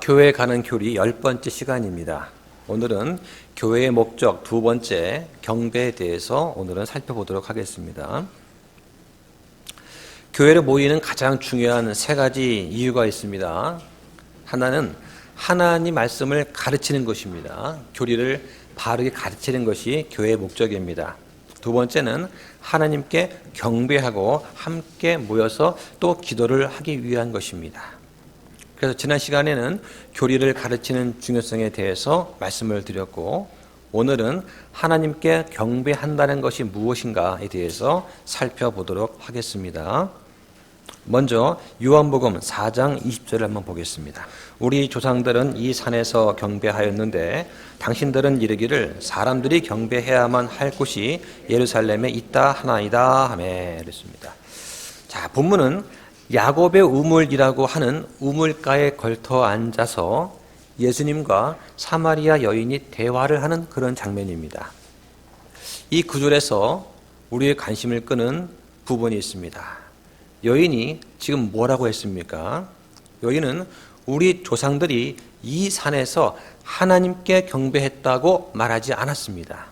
교회 가는 교리 10번째 시간입니다. 오늘은 교회의 목적 두 번째 경배에 대해서 오늘은 살펴보도록 하겠습니다. 교회를 모이는 가장 중요한 세 가지 이유가 있습니다. 하나는 하나님 말씀을 가르치는 것입니다. 교리를 바르게 가르치는 것이 교회의 목적입니다. 두 번째는 하나님께 경배하고 함께 모여서 또 기도를 하기 위한 것입니다. 그래서 지난 시간에는 교리를 가르치는 중요성에 대해서 말씀을 드렸고, 오늘은 하나님께 경배한다는 것이 무엇인가에 대해서 살펴보도록 하겠습니다. 먼저 요한복음 4장 20절을 한번 보겠습니다. 우리 조상들은 이 산에서 경배하였는데 당신들은 이르기를 사람들이 경배해야만 할 곳이 예루살렘에 있다 하나이다 하매 그랬습니다. 자, 본문은 야곱의 우물이라고 하는 우물가에 걸터 앉아서 예수님과 사마리아 여인이 대화를 하는 그런 장면입니다. 이 구절에서 우리의 관심을 끄는 부분이 있습니다. 여인이 지금 뭐라고 했습니까? 여인은 우리 조상들이 이 산에서 하나님께 경배했다고 말하지 않았습니다.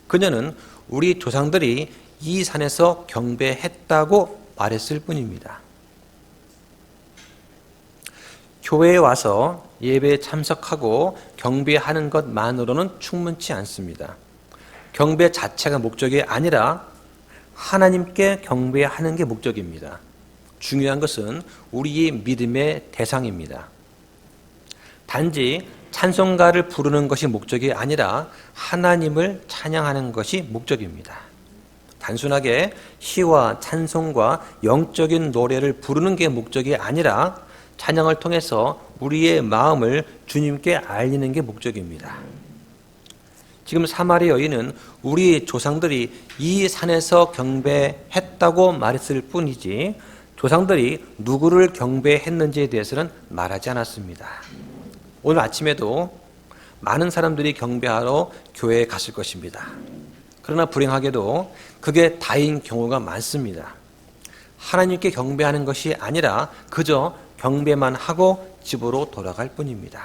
그녀는 우리 조상들이 이 산에서 경배했다고 말했을 뿐입니다. 교회에 와서 예배에 참석하고 경배하는 것만으로는 충분치 않습니다. 경배 자체가 목적이 아니라 하나님께 경배하는 게 목적입니다. 중요한 것은 우리의 믿음의 대상입니다. 단지 찬송가를 부르는 것이 목적이 아니라 하나님을 찬양하는 것이 목적입니다. 단순하게 시와 찬송과 영적인 노래를 부르는 게 목적이 아니라 찬양을 통해서 우리의 마음을 주님께 알리는 게 목적입니다. 지금 사마리아 여인은 우리 조상들이 이 산에서 경배했다고 말했을 뿐이지 조상들이 누구를 경배했는지에 대해서는 말하지 않았습니다. 오늘 아침에도 많은 사람들이 경배하러 교회에 갔을 것입니다. 그러나 불행하게도 그게 다인 경우가 많습니다. 하나님께 경배하는 것이 아니라 그저 경배만 하고 집으로 돌아갈 뿐입니다.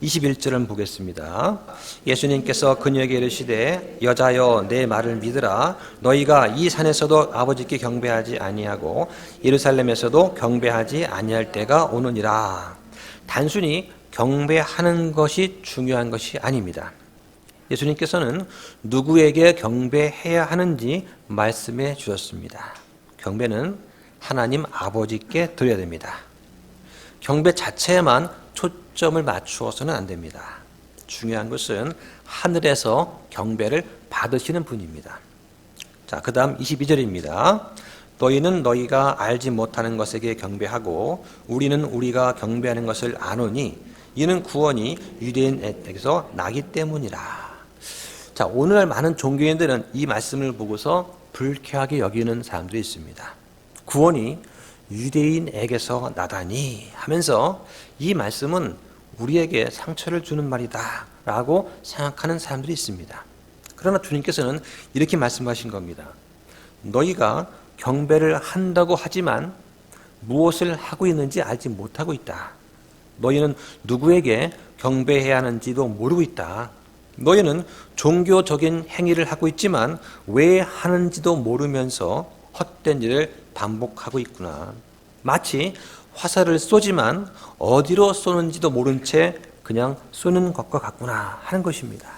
21절을 보겠습니다. 예수님께서 그녀에게 이르시되 여자여 내 말을 믿으라. 너희가 이 산에서도 아버지께 경배하지 아니하고 예루살렘에서도 경배하지 아니할 때가 오느니라. 단순히 경배하는 것이 중요한 것이 아닙니다. 예수님께서는 누구에게 경배해야 하는지 말씀해 주셨습니다. 경배는 하나님 아버지께 드려야 됩니다. 경배 자체에만 초점을 맞추어서는 안 됩니다. 중요한 것은 하늘에서 경배를 받으시는 분입니다. 자, 그 다음 22절입니다. 너희는 너희가 알지 못하는 것에게 경배하고 우리는 우리가 경배하는 것을 아노니 이는 구원이 유대인에게서 나기 때문이라. 자, 오늘날 많은 종교인들은 이 말씀을 보고서 불쾌하게 여기는 사람들이 있습니다. 구원이 유대인에게서 나다니 하면서 이 말씀은 우리에게 상처를 주는 말이다 라고 생각하는 사람들이 있습니다. 그러나 주님께서는 이렇게 말씀하신 겁니다. 너희가 경배를 한다고 하지만 무엇을 하고 있는지 알지 못하고 있다. 너희는 누구에게 경배해야 하는지도 모르고 있다. 너희는 종교적인 행위를 하고 있지만 왜 하는지도 모르면서 헛된 일을 반복하고 있구나. 마치 화살을 쏘지만 어디로 쏘는지도 모른 채 그냥 쏘는 것과 같구나 하는 것입니다.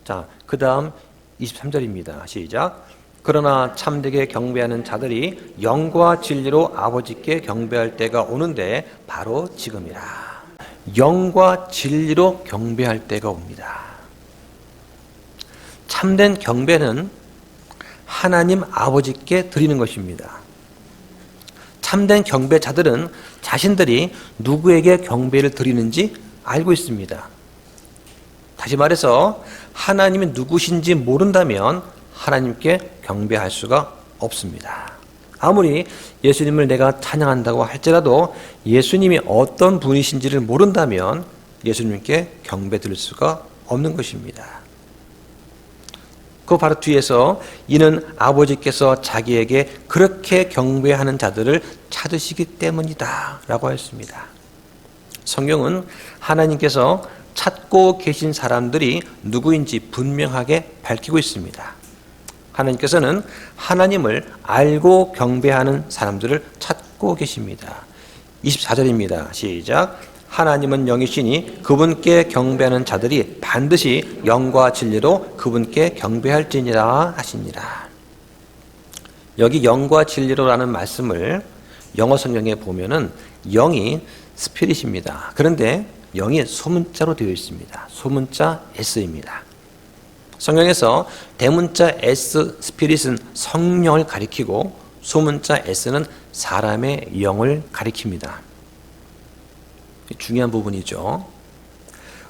자, 그 다음 23절입니다. 시작. 그러나 참되게 경배하는 자들이 영과 진리로 아버지께 경배할 때가 오는데 바로 지금이라. 영과 진리로 경배할 때가 옵니다. 참된 경배는 하나님 아버지께 드리는 것입니다. 참된 경배자들은 자신들이 누구에게 경배를 드리는지 알고 있습니다. 다시 말해서 하나님이 누구신지 모른다면 하나님께 경배할 수가 없습니다. 아무리 예수님을 내가 찬양한다고 할지라도 예수님이 어떤 분이신지를 모른다면 예수님께 경배 드릴 수가 없는 것입니다. 그 바로 뒤에서 이는 아버지께서 자기에게 그렇게 경배하는 자들을 찾으시기 때문이다 라고 했습니다. 성경은 하나님께서 찾고 계신 사람들이 누구인지 분명하게 밝히고 있습니다. 하나님께서는 하나님을 알고 경배하는 사람들을 찾고 계십니다. 24절입니다. 시작. 하나님은 영이시니 그분께 경배하는 자들이 반드시 영과 진리로 그분께 경배할지니라 하시니라. 여기 영과 진리로라는 말씀을 영어 성경에 보면은 영이 스피릿입니다. 그런데 영이 소문자로 되어 있습니다. 소문자 S입니다. 성경에서 대문자 S 스피릿은 성령을 가리키고 소문자 S는 사람의 영을 가리킵니다. 중요한 부분이죠.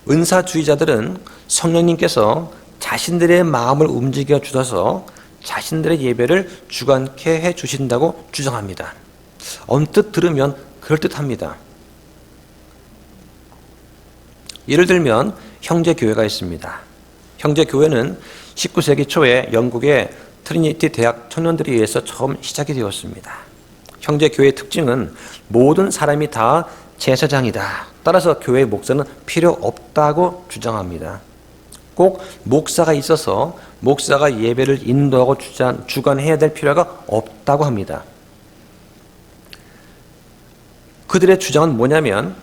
은사주의자들은 성령님께서 자신들의 마음을 움직여 주셔서 자신들의 예배를 주관케 해 주신다고 주장합니다. 언뜻 들으면 그럴듯합니다. 예를 들면 형제교회가 있습니다. 형제교회는 19세기 초에 영국의 트리니티 대학 청년들에 의해서 처음 시작이 되었습니다. 형제교회의 특징은 모든 사람이 다 제사장이다. 따라서 교회 목사는 필요 없다고 주장합니다. 꼭 목사가 있어서 목사가 예배를 인도하고 주관해야 될 필요가 없다고 합니다. 그들의 주장은 뭐냐면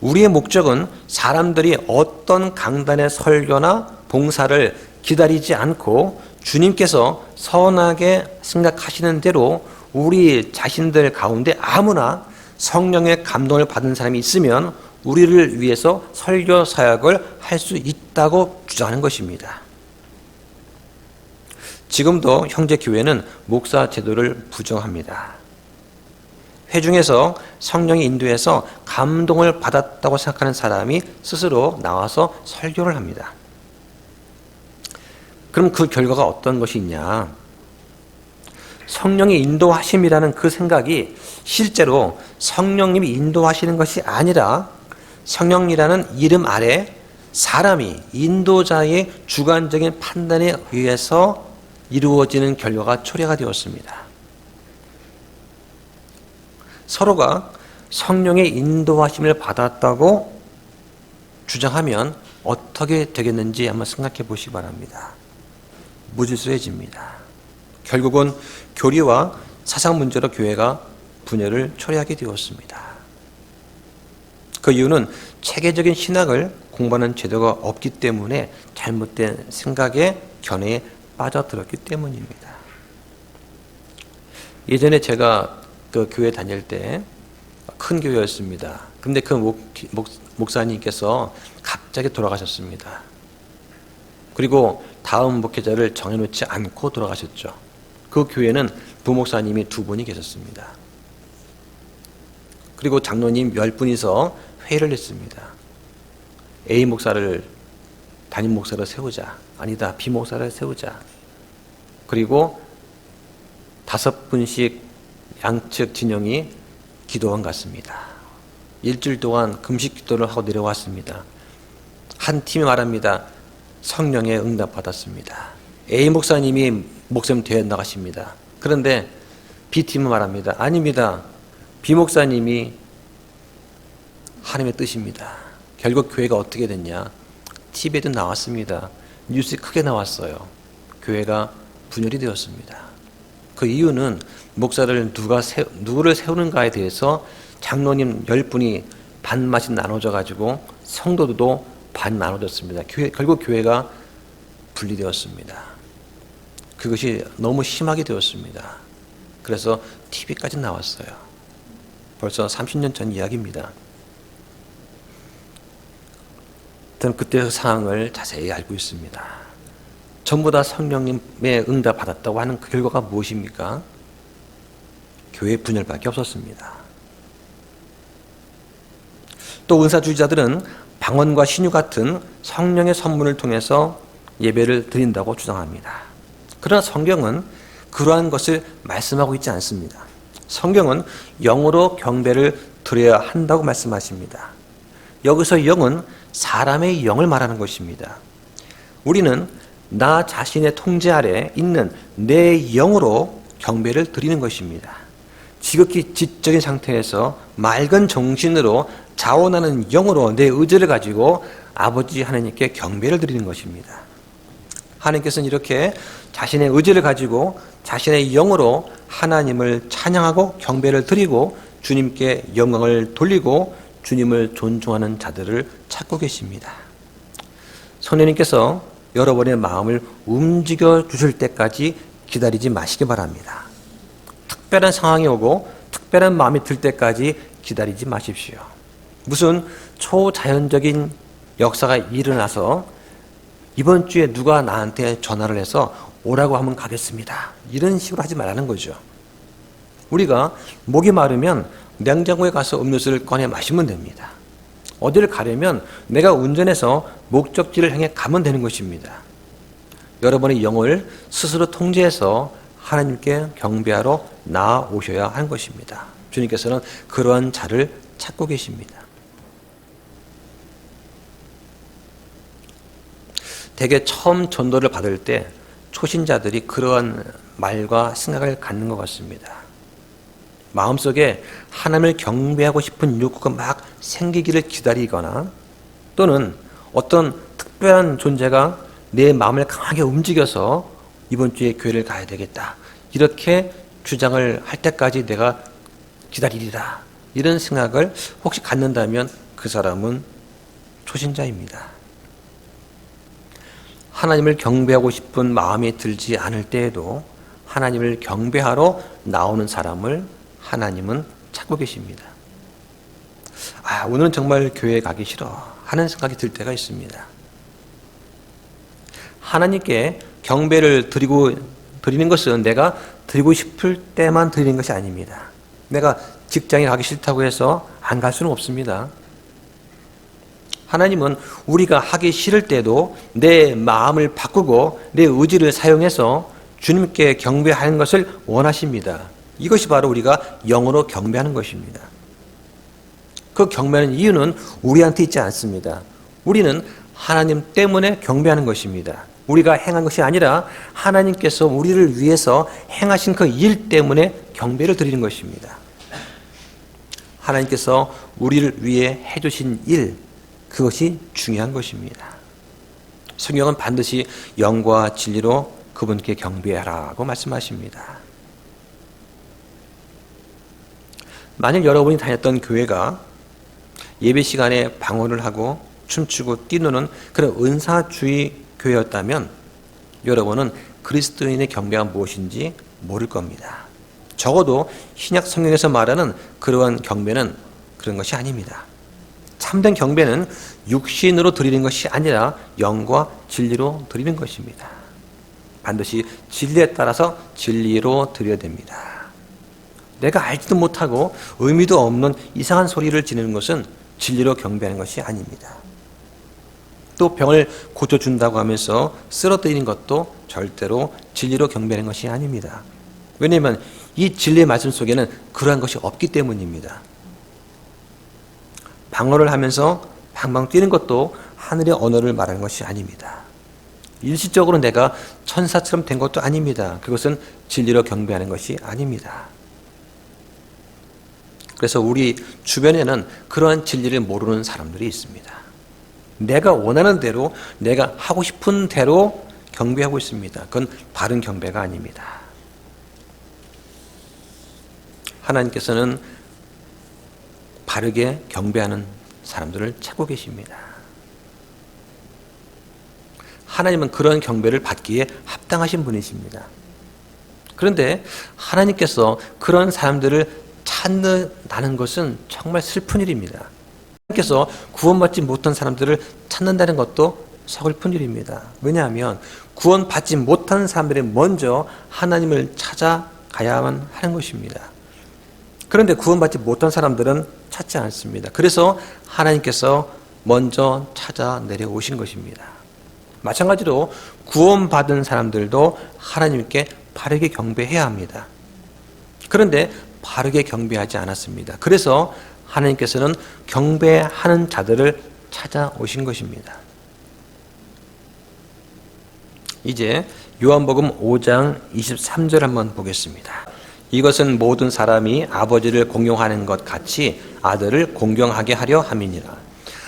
우리의 목적은 사람들이 어떤 강단의 설교나 봉사를 기다리지 않고 주님께서 선하게 생각하시는 대로 우리 자신들 가운데 아무나 성령의 감동을 받은 사람이 있으면 우리를 위해서 설교 사역을 할 수 있다고 주장하는 것입니다. 지금도 형제교회는 목사 제도를 부정합니다. 회중에서 성령이 인도해서 감동을 받았다고 생각하는 사람이 스스로 나와서 설교를 합니다. 그럼 그 결과가 어떤 것이 있냐? 성령의 인도하심이라는 그 생각이 실제로 성령님이 인도하시는 것이 아니라 성령이라는 이름 아래 사람이 인도자의 주관적인 판단에 의해서 이루어지는 결과가 초래가 되었습니다. 서로가 성령의 인도하심을 받았다고 주장하면 어떻게 되겠는지 한번 생각해 보시기 바랍니다. 무질서해집니다. 결국은 교리와 사상 문제로 교회가 분열을 초래하게 되었습니다. 그 이유는 체계적인 신학을 공부하는 제도가 없기 때문에 잘못된 생각에 견해에 빠져들었기 때문입니다. 예전에 제가 그 교회 다닐 때 큰 교회였습니다. 근데 그 목사님께서 갑자기 돌아가셨습니다. 그리고 다음 목회자를 정해놓지 않고 돌아가셨죠. 그 교회는 부목사님이 2분이 계셨습니다. 그리고 장로님 10분이서 회의를 했습니다. A 목사를 담임 목사로 세우자. 아니다. B 목사를 세우자. 그리고 5분씩 양측 진영이 기도원 갔습니다. 일주일 동안 금식 기도를 하고 내려왔습니다. 한 팀이 말합니다. 성령의 응답 받았습니다. A 목사님이 목사님 대회 나가십니다. 그런데 B팀은 말합니다. 아닙니다. B 목사님이 하나님의 뜻입니다. 결국 교회가 어떻게 됐냐? TV에도 나왔습니다. 뉴스에 크게 나왔어요. 교회가 분열이 되었습니다. 그 이유는 목사를 누구를 세우는가에 대해서 장로님 10분이 반맛이 나눠져 가지고 성도들도 반 나눠졌습니다. 결국 교회가 분리되었습니다. 그것이 너무 심하게 되었습니다. 그래서 TV까지 나왔어요. 벌써 30년 전 이야기입니다. 저는 그때 그 상황을 자세히 알고 있습니다. 전부 다 성령님의 응답 받았다고 하는 그 결과가 무엇입니까? 교회 분열밖에 없었습니다. 또 은사주의자들은 방언과 신유 같은 성령의 선물을 통해서 예배를 드린다고 주장합니다. 그러나 성경은 그러한 것을 말씀하고 있지 않습니다. 성경은 영으로 경배를 드려야 한다고 말씀하십니다. 여기서 영은 사람의 영을 말하는 것입니다. 우리는 나 자신의 통제 아래 있는 내 영으로 경배를 드리는 것입니다. 지극히 지적인 상태에서 맑은 정신으로 자원하는 영으로 내 의지를 가지고 아버지 하나님께 경배를 드리는 것입니다. 하나님께서는 이렇게 자신의 의지를 가지고 자신의 영으로 하나님을 찬양하고 경배를 드리고 주님께 영광을 돌리고 주님을 존중하는 자들을 찾고 계십니다. 성령님께서 여러분의 마음을 움직여 주실 때까지 기다리지 마시기 바랍니다. 특별한 상황이 오고 특별한 마음이 들 때까지 기다리지 마십시오. 무슨 초자연적인 역사가 일어나서 이번 주에 누가 나한테 전화를 해서 오라고 하면 가겠습니다. 이런 식으로 하지 말라는 거죠. 우리가 목이 마르면 냉장고에 가서 음료수를 꺼내 마시면 됩니다. 어디를 가려면 내가 운전해서 목적지를 향해 가면 되는 것입니다. 여러분의 영을 스스로 통제해서 하나님께 경배하러 나아오셔야 하는 것입니다. 주님께서는 그러한 자를 찾고 계십니다. 대개 처음 전도를 받을 때 초신자들이 그러한 말과 생각을 갖는 것 같습니다. 마음속에 하나님을 경배하고 싶은 욕구가 막 생기기를 기다리거나 또는 어떤 특별한 존재가 내 마음을 강하게 움직여서 이번 주에 교회를 가야 되겠다. 이렇게 주장을 할 때까지 내가 기다리리라. 이런 생각을 혹시 갖는다면 그 사람은 초신자입니다. 하나님을 경배하고 싶은 마음이 들지 않을 때에도 하나님을 경배하러 나오는 사람을 하나님은 찾고 계십니다. 오늘은 정말 교회에 가기 싫어 하는 생각이 들 때가 있습니다. 하나님께 경배를 드리는 것은 내가 드리고 싶을 때만 드리는 것이 아닙니다. 내가 직장에 가기 싫다고 해서 안 갈 수는 없습니다. 하나님은 우리가 하기 싫을 때도 내 마음을 바꾸고 내 의지를 사용해서 주님께 경배하는 것을 원하십니다. 이것이 바로 우리가 영으로 경배하는 것입니다. 그 경배하는 이유는 우리한테 있지 않습니다. 우리는 하나님 때문에 경배하는 것입니다. 우리가 행한 것이 아니라 하나님께서 우리를 위해서 행하신 그 일 때문에 경배를 드리는 것입니다. 하나님께서 우리를 위해 해주신 일, 그것이 중요한 것입니다. 성경은 반드시 영과 진리로 그분께 경배하라고 말씀하십니다. 만일 여러분이 다녔던 교회가 예배 시간에 방언을 하고 춤추고 뛰노는 그런 은사주의 교회였다면 여러분은 그리스도인의 경배가 무엇인지 모를 겁니다. 적어도 신약 성경에서 말하는 그러한 경배는 그런 것이 아닙니다. 참된 경배는 육신으로 드리는 것이 아니라 영과 진리로 드리는 것입니다. 반드시 진리에 따라서 진리로 드려야 됩니다. 내가 알지도 못하고 의미도 없는 이상한 소리를 지르는 것은 진리로 경배하는 것이 아닙니다. 또 병을 고쳐준다고 하면서 쓰러뜨리는 것도 절대로 진리로 경배하는 것이 아닙니다. 왜냐하면 이 진리의 말씀 속에는 그러한 것이 없기 때문입니다. 방언을 하면서 방방 뛰는 것도 하늘의 언어를 말하는 것이 아닙니다. 일시적으로 내가 천사처럼 된 것도 아닙니다. 그것은 진리로 경배하는 것이 아닙니다. 그래서 우리 주변에는 그러한 진리를 모르는 사람들이 있습니다. 내가 원하는 대로, 내가 하고 싶은 대로 경배하고 있습니다. 그건 바른 경배가 아닙니다. 하나님께서는 바르게 경배하는 사람들을 찾고 계십니다. 하나님은 그런 경배를 받기에 합당하신 분이십니다. 그런데 하나님께서 그런 사람들을 찾는다는 것은 정말 슬픈 일입니다. 하나님께서 구원받지 못한 사람들을 찾는다는 것도 서글픈 일입니다. 왜냐하면 구원받지 못한 사람들이 먼저 하나님을 찾아가야만 하는 것입니다. 그런데 구원받지 못한 사람들은 찾지 않습니다. 그래서 하나님께서 먼저 찾아 내려오신 것입니다. 마찬가지로 구원받은 사람들도 하나님께 바르게 경배해야 합니다. 그런데 바르게 경배하지 않았습니다. 그래서 하나님께서는 경배하는 자들을 찾아오신 것입니다. 이제 요한복음 5장 23절 한번 보겠습니다. 이것은 모든 사람이 아버지를 공경하는 것 같이 아들을 공경하게 하려 함이니라.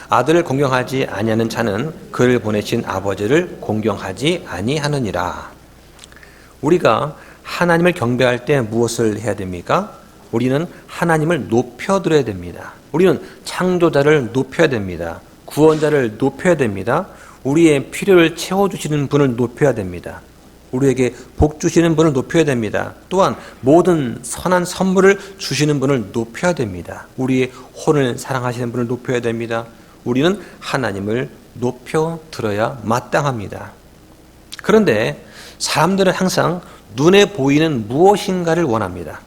아들을 공경하지 아니하는 자는 그를 보내신 아버지를 공경하지 아니하느니라. 우리가 하나님을 경배할 때 무엇을 해야 됩니까? 우리는 하나님을 높여드려야 됩니다. 우리는 창조자를 높여야 됩니다. 구원자를 높여야 됩니다. 우리의 필요를 채워주시는 분을 높여야 됩니다. 우리에게 복 주시는 분을 높여야 됩니다. 또한 모든 선한 선물을 주시는 분을 높여야 됩니다. 우리의 혼을 사랑하시는 분을 높여야 됩니다. 우리는 하나님을 높여들어야 마땅합니다. 그런데 사람들은 항상 눈에 보이는 무엇인가를 원합니다.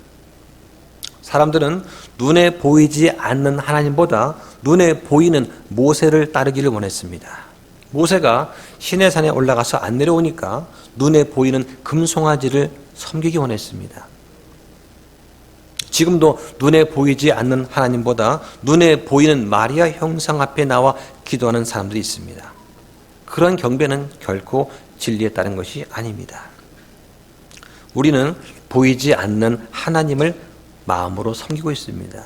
사람들은 눈에 보이지 않는 하나님보다 눈에 보이는 모세를 따르기를 원했습니다. 모세가 시내산에 올라가서 안 내려오니까 눈에 보이는 금송아지를 섬기기 원했습니다. 지금도 눈에 보이지 않는 하나님보다 눈에 보이는 마리아 형상 앞에 나와 기도하는 사람들이 있습니다. 그런 경배는 결코 진리에 따른 것이 아닙니다. 우리는 보이지 않는 하나님을 마음으로 섬기고 있습니다.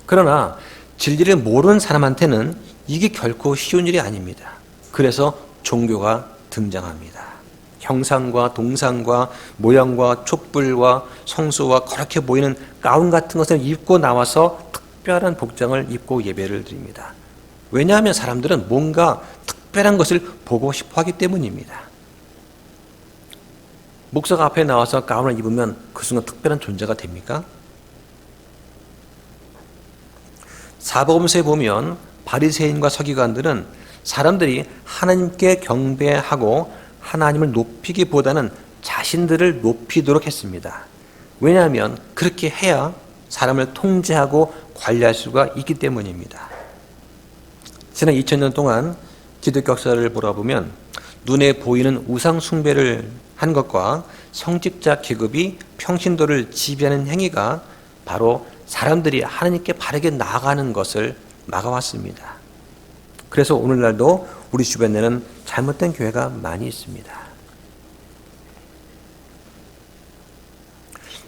그러나 진리를 모르는 사람한테는 이게 결코 쉬운 일이 아닙니다. 그래서 종교가 등장합니다. 형상과 동상과 모양과 촛불과 성수와 그렇게 보이는 가운 같은 것을 입고 나와서 특별한 복장을 입고 예배를 드립니다. 왜냐하면 사람들은 뭔가 특별한 것을 보고 싶어 하기 때문입니다. 목사가 앞에 나와서 가운을 입으면 그 순간 특별한 존재가 됩니까? 사복음서에 보면 바리새인과 서기관들은 사람들이 하나님께 경배하고 하나님을 높이기보다는 자신들을 높이도록 했습니다. 왜냐하면 그렇게 해야 사람을 통제하고 관리할 수가 있기 때문입니다. 지난 2000년 동안 기독교 역사를 보라보면 눈에 보이는 우상 숭배를 한 것과 성직자 계급이 평신도를 지배하는 행위가 바로 사람들이 하나님께 바르게 나아가는 것을 막아왔습니다. 그래서 오늘날도 우리 주변에는 잘못된 교회가 많이 있습니다.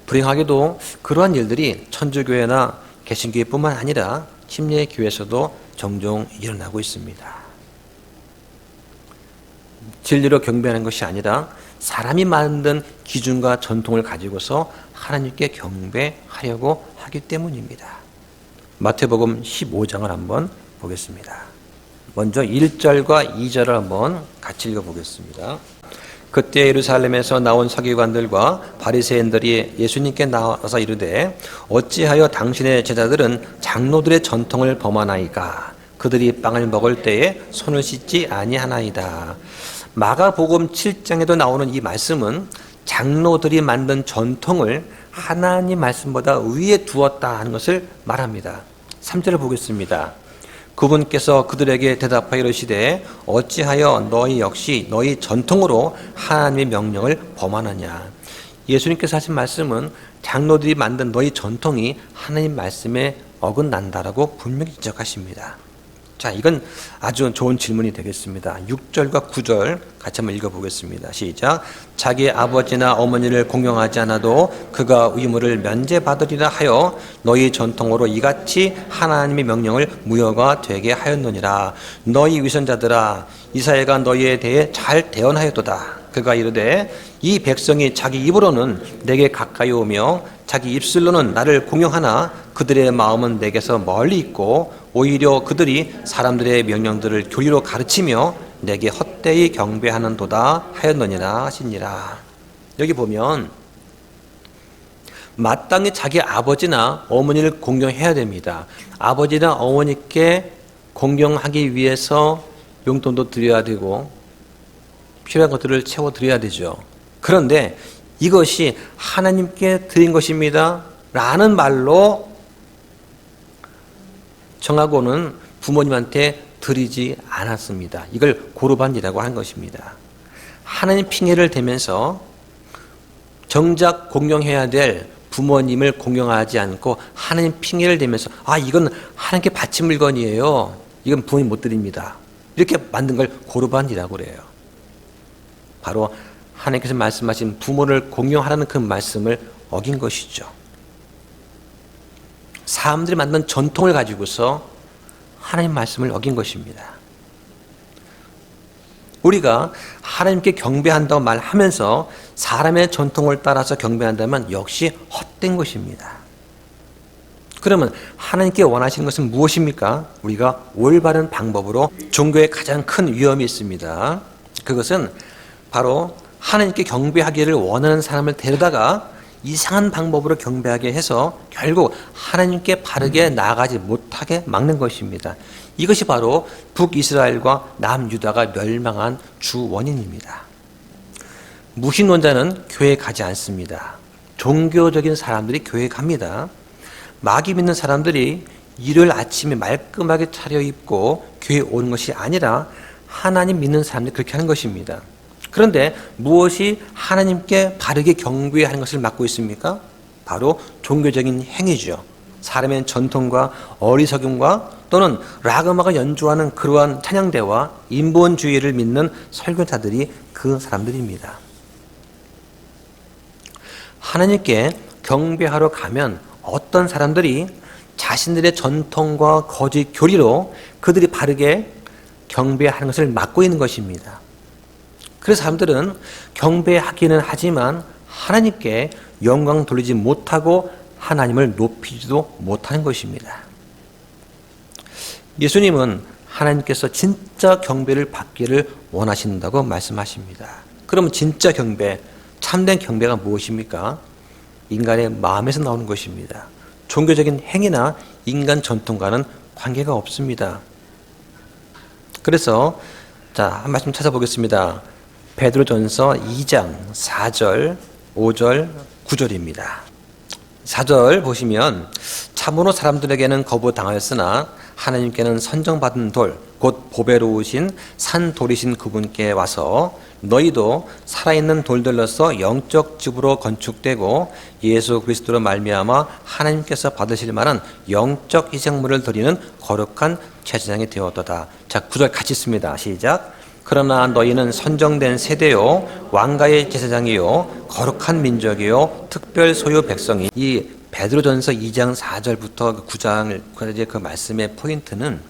불행하게도 그러한 일들이 천주교회나 개신교회뿐만 아니라 침례교회에서도 종종 일어나고 있습니다. 진리로 경배하는 것이 아니라 사람이 만든 기준과 전통을 가지고서 하나님께 경배하려고 하기 때문입니다. 마태복음 15장을 한번 보겠습니다. 먼저 1절과 2절을 한번 같이 읽어보겠습니다. 그때 예루살렘에서 나온 서기관들과 바리새인들이 예수님께 나와서 이르되 어찌하여 당신의 제자들은 장로들의 전통을 범하나이까? 그들이 빵을 먹을 때에 손을 씻지 아니하나이다. 마가복음 7장에도 나오는 이 말씀은 장로들이 만든 전통을 하나님 말씀보다 위에 두었다 하는 것을 말합니다. 3절을 보겠습니다. 그분께서 그들에게 대답하여 이르시되 어찌하여 너희 역시 너희 전통으로 하나님의 명령을 범하느냐. 예수님께서 하신 말씀은 장로들이 만든 너희 전통이 하나님 말씀에 어긋난다라고 분명히 지적하십니다. 자, 이건 아주 좋은 질문이 되겠습니다. 6절과 9절 같이 한번 읽어보겠습니다. 시작. 자기 아버지나 어머니를 공경하지 않아도 그가 의무를 면제받으리라 하여 너희 전통으로 이같이 하나님의 명령을 무효가 되게 하였느니라. 너희 위선자들아, 이사야가 너희에 대해 잘 대언하였도다. 그가 이르되 이 백성이 자기 입으로는 내게 가까이 오며 자기 입술로는 나를 공경하나 그들의 마음은 내게서 멀리 있고 오히려 그들이 사람들의 명령들을 교리로 가르치며 내게 헛되이 경배하는도다 하였느니라 하시니라. 여기 보면 마땅히 자기 아버지나 어머니를 공경해야 됩니다. 아버지나 어머니께 공경하기 위해서 용돈도 드려야 되고 필요한 것들을 채워드려야 되죠. 그런데 이것이 하나님께 드린 것입니다 라는 말로 정하고는 부모님한테 드리지 않았습니다. 이걸 고르반이라고 한 것입니다. 하나님 핑계를 대면서 정작 공경해야 될 부모님을 공경하지 않고 하나님 핑계를 대면서 이건 하나님께 바친 물건이에요. 이건 부모님 못 드립니다. 이렇게 만든 걸 고르반이라고 그래요. 바로 하나님께서 말씀하신 부모를 공경하라는 그 말씀을 어긴 것이죠. 사람들이 만든 전통을 가지고서 하나님 말씀을 어긴 것입니다. 우리가 하나님께 경배한다고 말하면서 사람의 전통을 따라서 경배한다면 역시 헛된 것입니다. 그러면 하나님께 원하시는 것은 무엇입니까? 우리가 올바른 방법으로 종교에 가장 큰 위험이 있습니다. 그것은 바로 하나님께 경배하기를 원하는 사람을 데려다가 이상한 방법으로 경배하게 해서 결국 하나님께 바르게 나아가지 못하게 막는 것입니다. 이것이 바로 북이스라엘과 남유다가 멸망한 주 원인입니다. 무신론자는 교회에 가지 않습니다. 종교적인 사람들이 교회에 갑니다. 마귀 믿는 사람들이 일요일 아침에 말끔하게 차려입고 교회에 오는 것이 아니라 하나님 믿는 사람들이 그렇게 하는 것입니다. 그런데 무엇이 하나님께 바르게 경배하는 것을 막고 있습니까? 바로 종교적인 행위죠. 사람의 전통과 어리석음과 또는 락 음악을 연주하는 그러한 찬양대와 인본주의를 믿는 설교자들이 그 사람들입니다. 하나님께 경배하러 가면 어떤 사람들이 자신들의 전통과 거짓 교리로 그들이 바르게 경배하는 것을 막고 있는 것입니다. 그래서 사람들은 경배하기는 하지만 하나님께 영광 돌리지 못하고 하나님을 높이지도 못하는 것입니다. 예수님은 하나님께서 진짜 경배를 받기를 원하신다고 말씀하십니다. 그러면 진짜 경배, 참된 경배가 무엇입니까? 인간의 마음에서 나오는 것입니다. 종교적인 행위나 인간 전통과는 관계가 없습니다. 그래서 한 말씀 찾아보겠습니다. 베드로전서 2장 4절, 5절, 9절입니다. 4절 보시면 참으로 사람들에게는 거부당하였으나 하나님께는 선정받은 돌, 곧 보배로우신 산돌이신 그분께 와서 너희도 살아있는 돌들로서 영적 집으로 건축되고 예수 그리스도로 말미암아 하나님께서 받으실 만한 영적 희생물을 드리는 거룩한 제사장이 되었도다. 자, 9절 같이 씁니다. 시작. 그러나 너희는 선정된 세대요 왕가의 제사장이요 거룩한 민족이요 특별 소유 백성이. 이 베드로전서 2장 4절부터 9장 그 말씀의 포인트는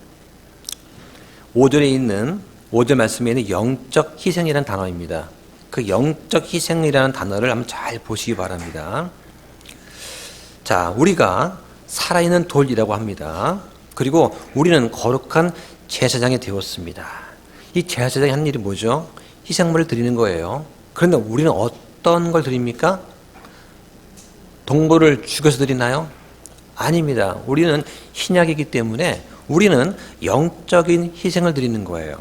5절에 있는 5절 말씀에 있는 영적 희생이라는 단어입니다. 그 영적 희생이라는 단어를 한번 잘 보시기 바랍니다. 자, 우리가 살아있는 돌이라고 합니다. 그리고 우리는 거룩한 제사장이 되었습니다. 이 제사장이 하는 일이 뭐죠? 희생물을 드리는 거예요. 그런데 우리는 어떤 걸 드립니까? 동물을 죽여서 드리나요? 아닙니다. 우리는 신약이기 때문에 우리는 영적인 희생을 드리는 거예요.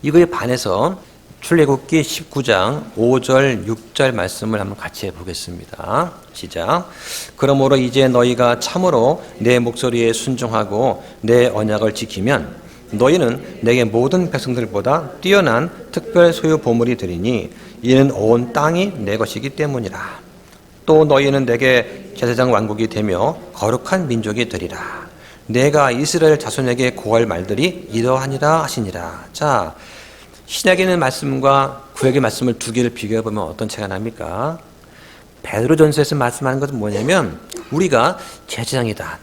이거에 반해서 출애굽기 19장 5절 6절 말씀을 한번 같이 해보겠습니다. 시작. 그러므로 이제 너희가 참으로 내 목소리에 순종하고 내 언약을 지키면 너희는 내게 모든 백성들보다 뛰어난 특별 소유 보물이 되리니 이는 온 땅이 내 것이기 때문이라. 또 너희는 내게 제사장 왕국이 되며 거룩한 민족이 되리라. 내가 이스라엘 자손에게 고할 말들이 이러하니라 하시니라. 자, 신약에 있는 말씀과 구약의 말씀을 두 개를 비교해 보면 어떤 차이가 납니까? 베드로전서에서 말씀하는 것은 뭐냐면 우리가 제사장이다.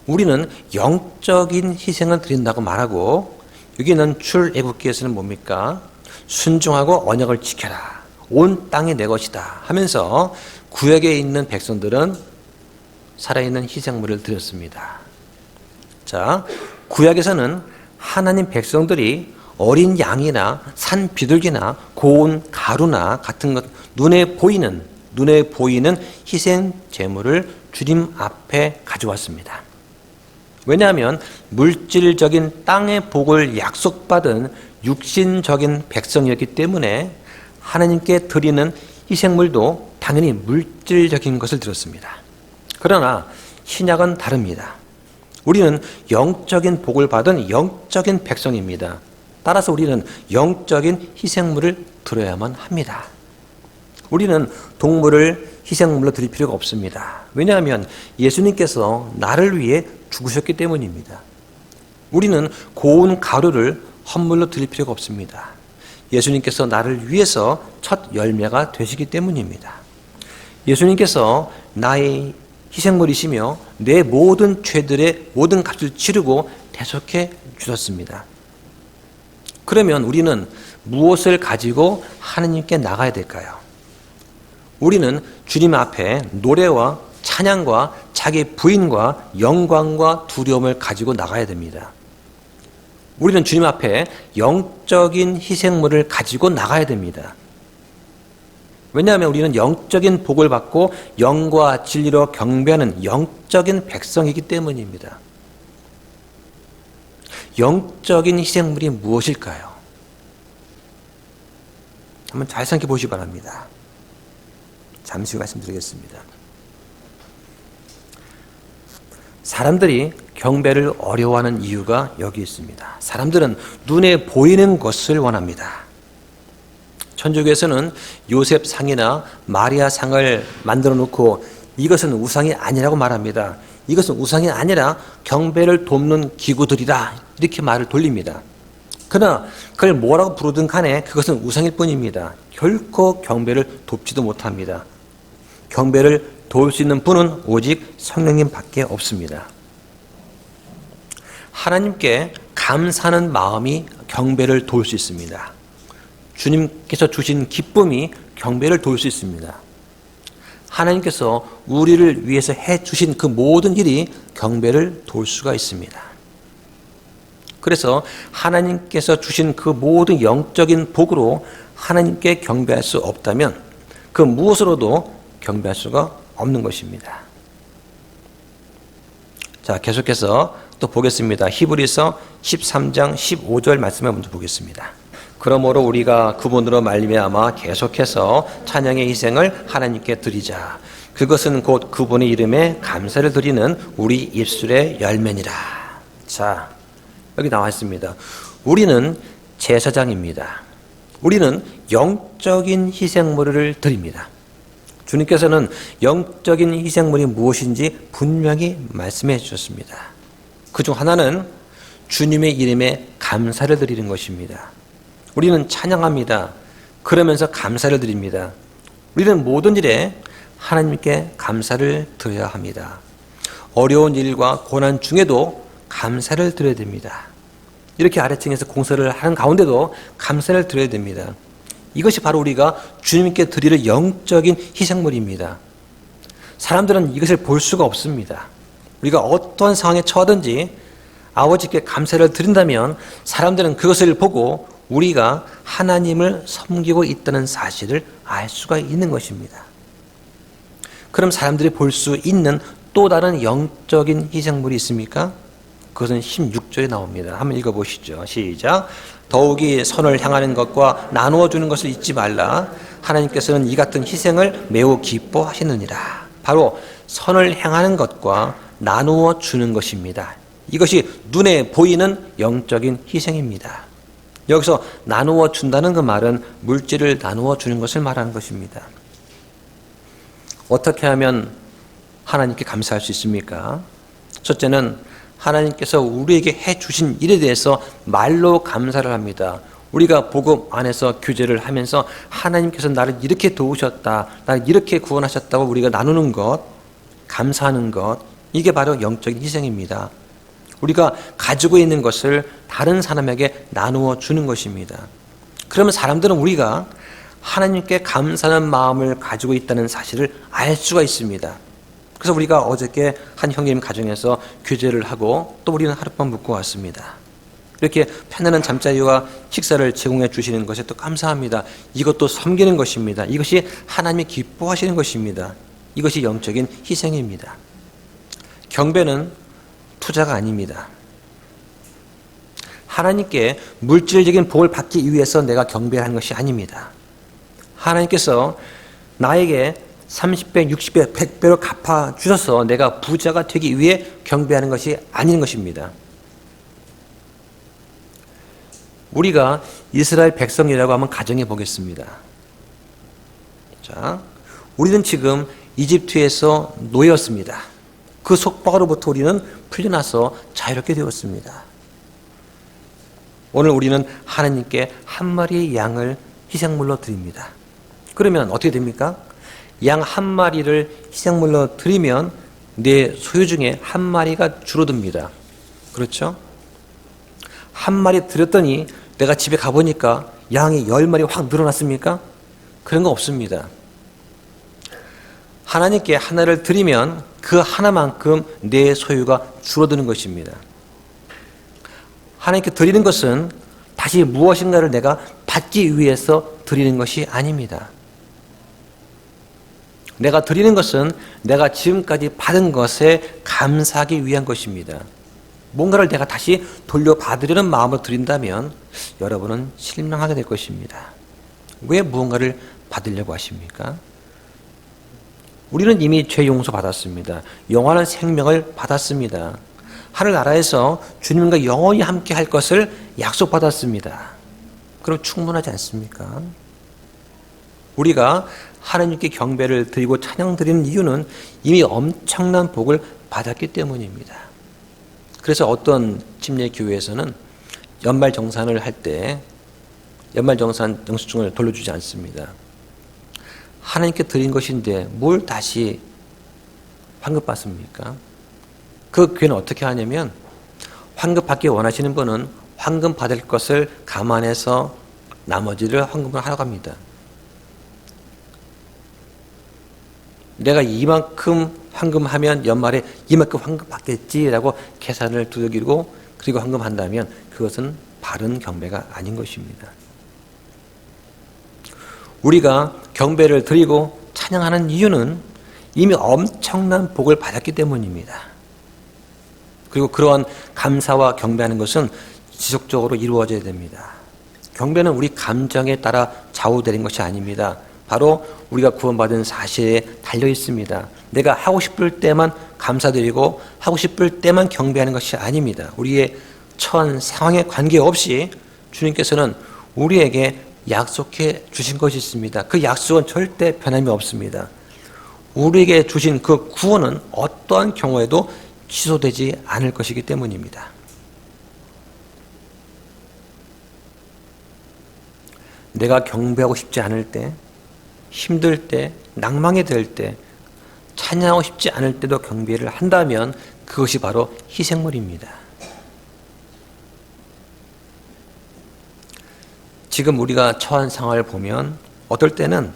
우리는 영적인 희생을 드린다고 말하고, 여기는 출애굽기에서는 뭡니까? 순종하고 언약을 지켜라. 온 땅이 내 것이다 하면서 구약에 있는 백성들은 살아있는 희생물을 드렸습니다. 자, 구약에서는 하나님 백성들이 어린 양이나 산 비둘기나 고운 가루나 같은 것, 눈에 보이는 희생 제물을 주님 앞에 가져왔습니다. 왜냐하면 물질적인 땅의 복을 약속받은 육신적인 백성이었기 때문에 하나님께 드리는 희생물도 당연히 물질적인 것을 드렸습니다. 그러나 신약은 다릅니다. 우리는 영적인 복을 받은 영적인 백성입니다. 따라서 우리는 영적인 희생물을 드려야만 합니다. 우리는 동물을 희생물로 드릴 필요가 없습니다. 왜냐하면 예수님께서 나를 위해 죽으셨기 때문입니다. 우리는 고운 가루를 헌물로 드릴 필요가 없습니다. 예수님께서 나를 위해서 첫 열매가 되시기 때문입니다. 예수님께서 나의 희생물이시며 내 모든 죄들의 모든 값을 치르고 대속해 주셨습니다. 그러면 우리는 무엇을 가지고 하나님께 나가야 될까요? 우리는 주님 앞에 노래와 찬양과 자기 부인과 영광과 두려움을 가지고 나가야 됩니다. 우리는 주님 앞에 영적인 희생물을 가지고 나가야 됩니다. 왜냐하면 우리는 영적인 복을 받고 영과 진리로 경배하는 영적인 백성이기 때문입니다. 영적인 희생물이 무엇일까요? 한번 잘 생각해 보시기 바랍니다. 잠시 후 말씀드리겠습니다. 사람들이 경배를 어려워하는 이유가 여기 있습니다. 사람들은 눈에 보이는 것을 원합니다. 천주교에서는 요셉 상이나 마리아 상을 만들어 놓고 이것은 우상이 아니라고 말합니다. 이것은 우상이 아니라 경배를 돕는 기구들이다, 이렇게 말을 돌립니다. 그러나 그걸 뭐라고 부르든 간에 그것은 우상일 뿐입니다. 결코 경배를 돕지도 못합니다. 경배를 도울 수 있는 분은 오직 성령님 밖에 없습니다. 하나님께 감사하는 마음이 경배를 도울 수 있습니다. 주님께서 주신 기쁨이 경배를 도울 수 있습니다. 하나님께서 우리를 위해서 해주신 그 모든 일이 경배를 도울 수가 있습니다. 그래서 하나님께서 주신 그 모든 영적인 복으로 하나님께 경배할 수 없다면 그 무엇으로도 경배할 수가 없는 것입니다. 자, 계속해서 또 보겠습니다. 히브리서 13장 15절 말씀을 먼저 보겠습니다. 그러므로 우리가 그분으로 말미암아 계속해서 찬양의 희생을 하나님께 드리자. 그것은 곧 그분의 이름에 감사를 드리는 우리 입술의 열매니라. 자, 여기 나와 있습니다. 우리는 제사장입니다. 우리는 영적인 희생물을 드립니다. 주님께서는 영적인 희생물이 무엇인지 분명히 말씀해 주셨습니다. 그중 하나는 주님의 이름에 감사를 드리는 것입니다. 우리는 찬양합니다. 그러면서 감사를 드립니다. 우리는 모든 일에 하나님께 감사를 드려야 합니다. 어려운 일과 고난 중에도 감사를 드려야 됩니다. 이렇게 아래층에서 공사를 하는 가운데도 감사를 드려야 됩니다. 이것이 바로 우리가 주님께 드릴 영적인 희생물입니다. 사람들은 이것을 볼 수가 없습니다. 우리가 어떤 상황에 처하든지 아버지께 감사를 드린다면 사람들은 그것을 보고 우리가 하나님을 섬기고 있다는 사실을 알 수가 있는 것입니다. 그럼 사람들이 볼 수 있는 또 다른 영적인 희생물이 있습니까? 그것은 16절에 나옵니다. 한번 읽어보시죠. 시작. 더욱이 선을 향하는 것과 나누어 주는 것을 잊지 말라. 하나님께서는 이 같은 희생을 매우 기뻐하시느니라. 바로 선을 행하는 것과 나누어 주는 것입니다. 이것이 눈에 보이는 영적인 희생입니다. 여기서 나누어 준다는 그 말은 물질을 나누어 주는 것을 말하는 것입니다. 어떻게 하면 하나님께 감사할 수 있습니까? 첫째는 하나님께서 우리에게 해주신 일에 대해서 말로 감사를 합니다. 우리가 복음 안에서 교제를 하면서 하나님께서 나를 이렇게 도우셨다, 나를 이렇게 구원하셨다고 우리가 나누는 것, 감사하는 것, 이게 바로 영적인 희생입니다. 우리가 가지고 있는 것을 다른 사람에게 나누어 주는 것입니다. 그러면 사람들은 우리가 하나님께 감사하는 마음을 가지고 있다는 사실을 알 수가 있습니다. 그래서 우리가 어저께 한 형님 가정에서 교제를 하고 또 우리는 하룻밤 묵고 왔습니다. 이렇게 편안한 잠자리와 식사를 제공해 주시는 것에 또 감사합니다. 이것도 섬기는 것입니다. 이것이 하나님이 기뻐하시는 것입니다. 이것이 영적인 희생입니다. 경배는 투자가 아닙니다. 하나님께 물질적인 복을 받기 위해서 내가 경배하는 것이 아닙니다. 하나님께서 나에게 30배, 60배, 100배로 갚아주셔서 내가 부자가 되기 위해 경배하는 것이 아닌 것입니다. 우리가 이스라엘 백성이라고 한번 가정해 보겠습니다. 자, 우리는 지금 이집트에서 노예였습니다. 그 속박으로부터 우리는 풀려나서 자유롭게 되었습니다. 오늘 우리는 하나님께 한 마리의 양을 희생물로 드립니다. 그러면 어떻게 됩니까? 양 한 마리를 희생물로 드리면 내 소유 중에 한 마리가 줄어듭니다. 그렇죠? 한 마리 드렸더니 내가 집에 가보니까 양이 10마리 확 늘어났습니까? 그런 거 없습니다. 하나님께 하나를 드리면 그 하나만큼 내 소유가 줄어드는 것입니다. 하나님께 드리는 것은 다시 무엇인가를 내가 받기 위해서 드리는 것이 아닙니다. 내가 드리는 것은 내가 지금까지 받은 것에 감사하기 위한 것입니다. 뭔가를 내가 다시 돌려받으려는 마음으로 드린다면 여러분은 실망하게 될 것입니다. 왜 무언가를 받으려고 하십니까? 우리는 이미 죄 용서 받았습니다. 영원한 생명을 받았습니다. 하늘나라에서 주님과 영원히 함께 할 것을 약속받았습니다. 그럼 충분하지 않습니까? 우리가 하나님께 경배를 드리고 찬양 드리는 이유는 이미 엄청난 복을 받았기 때문입니다. 그래서 어떤 침례교회에서는 연말정산을 할 때 연말정산 영수증을 돌려주지 않습니다. 하나님께 드린 것인데 뭘 다시 환급받습니까? 그 교회는 어떻게 하냐면 환급받기 원하시는 분은 환급 받을 것을 감안해서 나머지를 환급을 하라고 합니다. 내가 이만큼 환급하면 연말에 이만큼 환급받겠지라고 계산을 두들기고 그리고 환급한다면 그것은 바른 경배가 아닌 것입니다. 우리가 경배를 드리고 찬양하는 이유는 이미 엄청난 복을 받았기 때문입니다. 그리고 그러한 감사와 경배하는 것은 지속적으로 이루어져야 됩니다. 경배는 우리 감정에 따라 좌우되는 것이 아닙니다. 바로 우리가 구원받은 사실에 달려 있습니다. 내가 하고 싶을 때만 감사드리고 하고 싶을 때만 경배하는 것이 아닙니다. 우리의 처한 상황에 관계없이 주님께서는 우리에게 약속해 주신 것이 있습니다. 그 약속은 절대 변함이 없습니다. 우리에게 주신 그 구원은 어떠한 경우에도 취소되지 않을 것이기 때문입니다. 내가 경배하고 싶지 않을 때, 힘들 때, 낭망이 들 때, 찬양하고 싶지 않을 때도 경배를 한다면 그것이 바로 희생물입니다. 지금 우리가 처한 상황을 보면 어떨 때는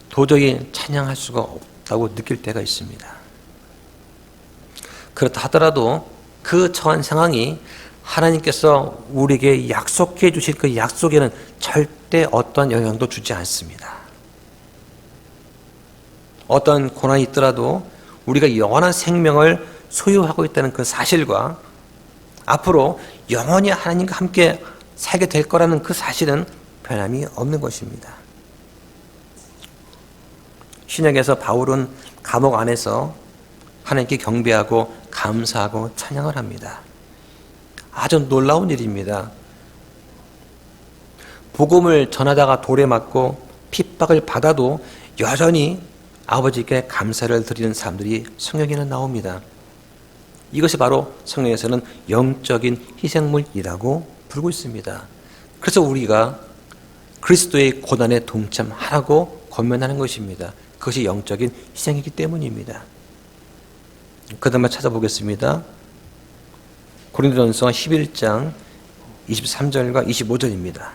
도저히 찬양할 수가 없다고 느낄 때가 있습니다. 그렇다 하더라도 그 처한 상황이 하나님께서 우리에게 약속해 주실 그 약속에는 절대 어떤 영향도 주지 않습니다. 어떤 고난이 있더라도 우리가 영원한 생명을 소유하고 있다는 그 사실과 앞으로 영원히 하나님과 함께 살게 될 거라는 그 사실은 변함이 없는 것입니다. 신약에서 바울은 감옥 안에서 하나님께 경배하고 감사하고 찬양을 합니다. 아주 놀라운 일입니다. 복음을 전하다가 돌에 맞고 핍박을 받아도 여전히 아버지께 감사를 드리는 사람들이 성경에는 나옵니다. 이것이 바로 성경에서는 영적인 희생물이라고 부르고 있습니다. 그래서 우리가 그리스도의 고난에 동참하라고 권면하는 것입니다. 그것이 영적인 희생이기 때문입니다. 그 다음에 찾아보겠습니다. 고린도전서 11장 23절과 25절입니다.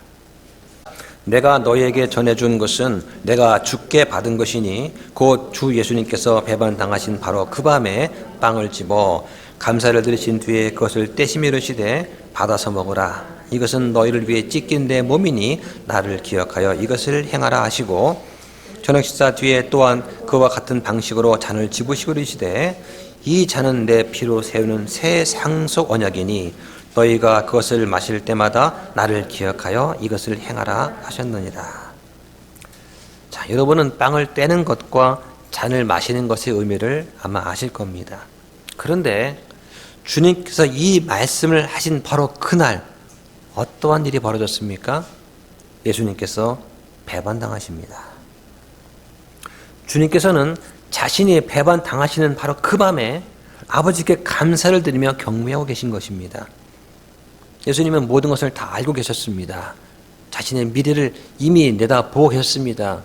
내가 너희에게 전해준 것은 내가 주께 받은 것이니 곧 주 예수님께서 배반당하신 바로 그 밤에 빵을 집어 감사를 드리신 뒤에 그것을 떼시며 이르시되 받아서 먹으라. 이것은 너희를 위해 찢긴 내 몸이니 나를 기억하여 이것을 행하라 하시고 저녁 식사 뒤에 또한 그와 같은 방식으로 잔을 집으시고 이르시되 이 잔은 내 피로 세우는 새 상속 언약이니 너희가 그것을 마실 때마다 나를 기억하여 이것을 행하라 하셨느니라. 자, 여러분은 빵을 떼는 것과 잔을 마시는 것의 의미를 아마 아실 겁니다. 그런데 주님께서 이 말씀을 하신 바로 그날 어떠한 일이 벌어졌습니까? 예수님께서 배반당하십니다. 주님께서는 자신이 배반당하시는 바로 그 밤에 아버지께 감사를 드리며 경배하고 계신 것입니다. 예수님은 모든 것을 다 알고 계셨습니다. 자신의 미래를 이미 내다보고 계셨습니다.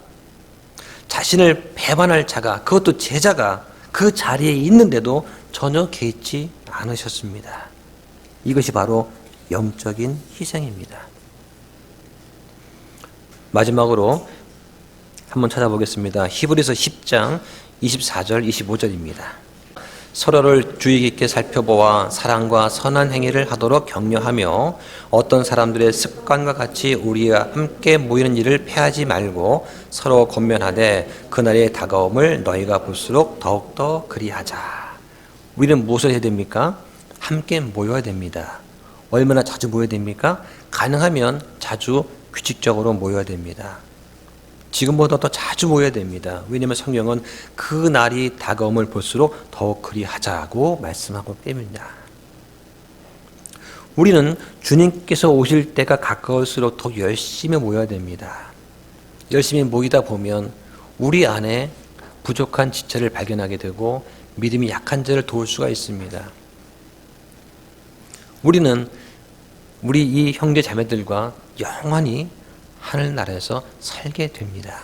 자신을 배반할 자가, 그것도 제자가 그 자리에 있는데도 전혀 개의치 않으셨습니다. 이것이 바로 영적인 희생입니다. 마지막으로 한번 찾아보겠습니다. 히브리서 10장 24절 25절입니다. 서로를 주의 깊게 살펴보아 사랑과 선한 행위를 하도록 격려하며 어떤 사람들의 습관과 같이 우리가 함께 모이는 일을 패하지 말고 서로 권면하되 그날의 다가옴을 너희가 볼수록 더욱더 그리하자. 우리는 무엇을 해야 됩니까? 함께 모여야 됩니다. 얼마나 자주 모여야 됩니까? 가능하면 자주 규칙적으로 모여야 됩니다. 지금보다 더 자주 모여야 됩니다. 왜냐하면 성경은 그 날이 다가옴을 볼수록 더욱 그리하자고 말씀하고 때문이다. 우리는 주님께서 오실 때가 가까울수록 더 열심히 모여야 됩니다. 열심히 모이다 보면 우리 안에 부족한 지체를 발견하게 되고 믿음이 약한 자를 도울 수가 있습니다. 우리는 우리 이 형제 자매들과 영원히 하늘나라에서 살게 됩니다.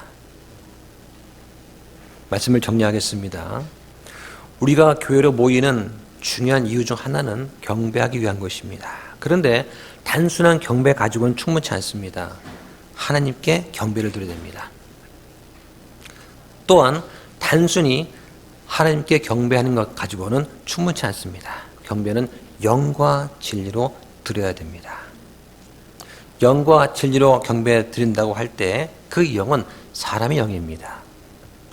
말씀을 정리하겠습니다. 우리가 교회로 모이는 중요한 이유 중 하나는 경배하기 위한 것입니다. 그런데 단순한 경배 가지고는 충분치 않습니다. 하나님께 경배를 드려야 됩니다. 또한 단순히 하나님께 경배하는 것 가지고는 충분치 않습니다. 경배는 영과 진리로 드려야 됩니다. 영과 진리로 경배 드린다고 할 때 그 영은 사람의 영입니다.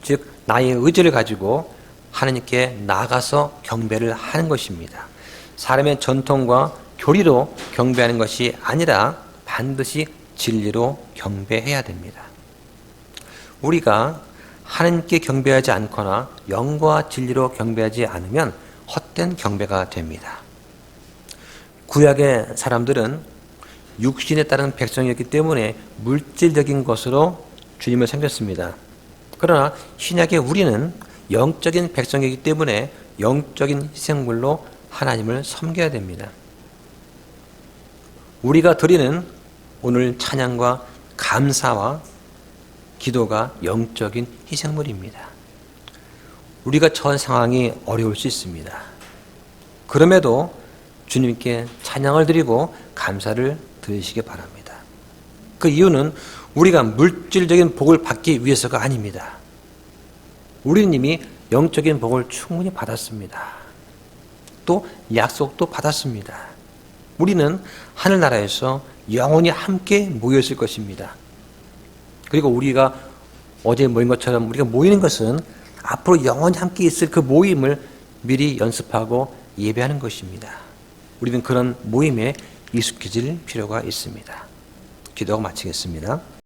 즉 나의 의지를 가지고 하나님께 나아가서 경배를 하는 것입니다. 사람의 전통과 교리로 경배하는 것이 아니라 반드시 진리로 경배해야 됩니다. 우리가 하나님께 경배하지 않거나 영과 진리로 경배하지 않으면 헛된 경배가 됩니다. 구약의 사람들은 육신에 따른 백성이었기 때문에 물질적인 것으로 주님을 섬겼습니다. 그러나 신약의 우리는 영적인 백성이기 때문에 영적인 희생물로 하나님을 섬겨야 됩니다. 우리가 드리는 오늘 찬양과 감사와 기도가 영적인 희생물입니다. 우리가 처한 상황이 어려울 수 있습니다. 그럼에도 주님께 찬양을 드리고 감사를 드리시기 바랍니다. 그 이유는 우리가 물질적인 복을 받기 위해서가 아닙니다. 우리는 이미 영적인 복을 충분히 받았습니다. 또 약속도 받았습니다. 우리는 하늘나라에서 영원히 함께 모였을 것입니다. 그리고 우리가 어제 모인 것처럼 우리가 모이는 것은 앞으로 영원히 함께 있을 그 모임을 미리 연습하고 예배하는 것입니다. 우리는 그런 모임에 익숙해질 필요가 있습니다. 기도하고 마치겠습니다.